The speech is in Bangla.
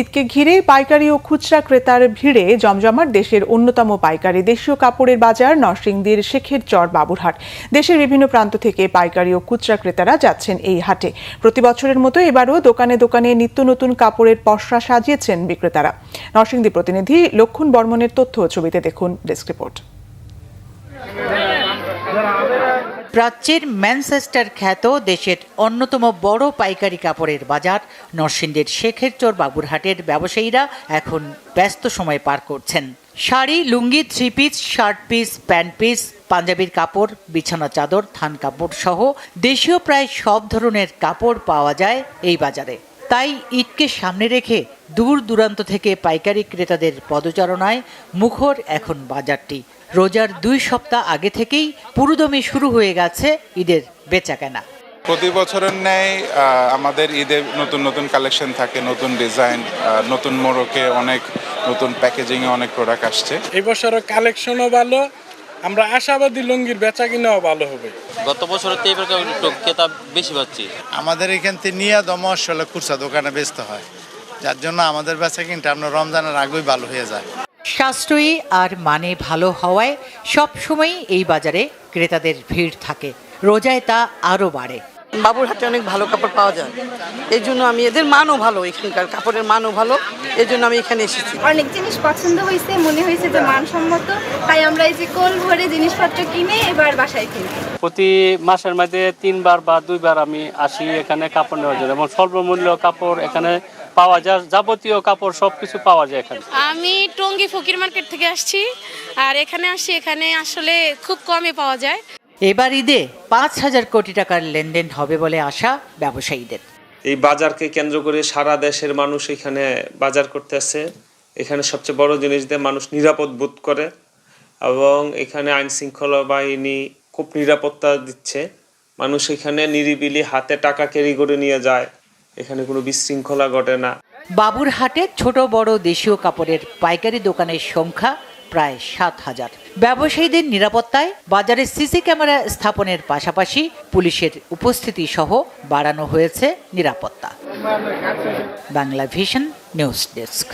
ঈদকে ঘিরে পাইকারি ও খুচরা ক্রেতার ভিড়ে জমজমাট দেশের অন্যতম পাইকারি দেশীয় কাপড়ের বাজার নরসিংদীর শেখেরচর বাবুরহাট। দেশের বিভিন্ন প্রান্ত থেকে পাইকারি ও খুচরা ক্রেতারা যাচ্ছেন এই হাটে। প্রতি বছরের মতো এবারও দোকানে দোকানে নিত্য নতুন কাপড়ের পসরা সাজিয়েছেন বিক্রেতারা। নরসিংদী প্রতিনিধি লক্ষণ বর্মনের তথ্য ছবিতে দেখুন ডেস্ক রিপোর্ট। প্রাচ্যের ম্যানচেস্টার খ্যাত দেশের অন্যতম বড় পাইকারি কাপড়ের বাজার নরসিংদীর শেখেরচর বাবুরহাটের ব্যবসায়ীরা এখন ব্যস্ত সময় পার করছেন। Sari, lungi, three piece, shirt piece, pant piece, পাঞ্জাবির কাপড়, বিছানা চাদর, থান কাপড় সহ দেশীয় প্রায় সব ধরনের কাপড় পাওয়া যায় এই বাজারে। তাই ঈদকে সামনে রেখে দূর দূরান্ত থেকে পাইকারি ক্রেতাদের পদচারণায় মুখর এখন বাজারটি। রোজার 2 সপ্তাহ আগে থেকেই পুরোদমে শুরু হয়ে গেছে ঈদের বেচাকেনা। প্রতি বছরের ন্যায় আমাদের ঈদে নতুন নতুন কালেকশন থাকে, নতুন ডিজাইন, নতুন মোড়কে অনেক নতুন প্যাকেজিংয়ে অনেক প্রোডাক্ট আসছে। এই বছরের কালেকশনও ভালো, আমরা আশাবাদী লুঙ্গির বেচাকেনাও ভালো হবে। গত বছরের থেকে একটু ক্রেতা বেশি পাচ্ছি। আমাদের এখান থেকে নিয়ে দমস হলে খুচরা দোকানে বেচতে হয়, যার জন্য আমাদের বেচাকেনাটা আমরা রমজানের আগেই ভালো হয়ে যায়। সাশ্রয়ী আর মানে ভালো হওয়ায় সবসময়ই এই বাজারে ক্রেতাদের ভিড় থাকে। রোজায় তা আরও বাড়ে। বাবুরহাটে অনেক ভালো কাপড় পাওয়া যায়, এই জন্য আমি এদের মানও ভালো, এখানকার কাপড়ের মানও ভালো, এই জন্য আমি এখানে এসেছি। অনেক জিনিস পছন্দ হয়েছে, মনে হয়েছে যে মানসম্মত, তাই আমরা এই যে কোল ভরে জিনিসপত্র কিনে এবার বাসায় কিনি। প্রতি মাসের মধ্যে 3 বার বা 2 বার আমি আসি এখানে কাপড় নেওয়ার জন্য, এবং স্বল্পমূল্য কাপড় এখানে পাওয়া যায়, যাবতীয় কাপড় সবকিছু পাওয়া যায় এখানে। আমি টঙ্গী ফকির মার্কেট থেকে আসছি, আর এখানে আসি, এখানে আসলে খুব কমে পাওয়া যায়। এবার ঈদে 5,000 কোটি টাকার লেনদেন হবে বলে আশা ব্যবসায়ীদের। এই বাজারকে কেন্দ্র করে সারা দেশের মানুষ এখানে বাজার করতে আসে। এখানে সবচেয়ে বড় জিনিস দিয়ে মানুষ নিরাপদ বোধ করে, এবং এখানে আইন শৃঙ্খলা বাহিনী খুব নিরাপত্তা দিচ্ছে। মানুষ এখানে নিরিবিলি হাতে টাকা ক্যারি করে নিয়ে যায়, এখানে কোনো বিশৃঙ্খলা ঘটে না। বাবুরহাটে ছোট বড় দেশীয় কাপড়ের পাইকারি দোকানের সংখ্যা প্রায় 7,000। ব্যবসায়ীদের নিরাপত্তায় বাজারে সিসি ক্যামেরা স্থাপনের পাশাপাশি পুলিশের উপস্থিতি সহ বাড়ানো হয়েছে নিরাপত্তা। Bangla vision news desk.